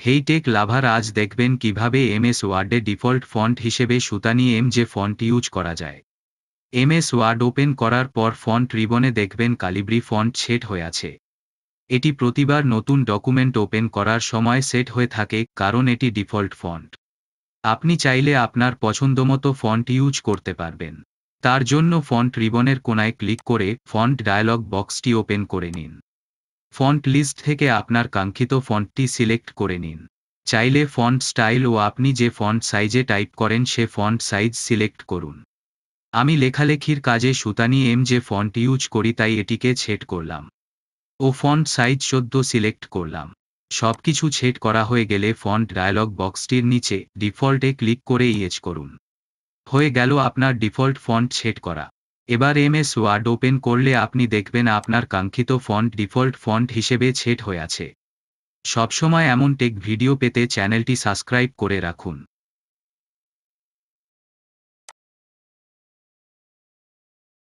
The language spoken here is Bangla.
হেই টেক লাভার, আজ দেখবেন কিভাবে এমএস ওয়ার্ডে ডিফল্ট ফন্ট হিসেবে SutonnyMJ ফন্ট ইউজ করা যায়। এমএস ওয়ার্ড ওপেন করার পর ফন্ট রিবনে দেখবেন কালিব্রি ফন্ট সেট হয়ে আছে। এটি প্রতিবার নতুন ডকুমেন্ট ওপেন করার সময় সেট হয়ে থাকে, কারণ এটি ডিফল্ট ফন্ট। আপনি চাইলে আপনার পছন্দমতো ফন্ট ইউজ করতে পারবেন। তার জন্য ফন্ট রিবনের কোণায় ক্লিক করে ফন্ট ডায়ালগ বক্সটি ওপেন করে নিন। ফন্ট লিস্ট থেকে আপনার কাঙ্ক্ষিত ফন্টটি সিলেক্ট করে নিন। চাইলে ফন্ট স্টাইল ও আপনি যে ফন্ট সাইজে টাইপ করেন সে ফন্ট সাইজ সিলেক্ট করুন। আমি লেখালেখির কাজে SutonnyMJ ফন্ট ইউজ করি, তাই এটিকে সেট করলাম ও ফন্ট সাইজ 14 সিলেক্ট করলাম। সবকিছু সেট করা হয়ে গেলে ফন্ট ডায়ালগ বক্সটির নিচে ডিফল্টে ক্লিক করে ইয়েস করুন। হয়ে গেল আপনার ডিফল্ট ফন্ট সেট করা। এবার এমএস ওয়ার্ড ওপেন করলে আপনি দেখবেন আপনার কাঙ্ক্ষিত ফন্ট ডিফল্ট ফন্ট হিসেবে সেট হয়ে আছে। সবসময় এমন টেক ভিডিও পেতে চ্যানেলটি সাবস্ক্রাইব করে রাখুন।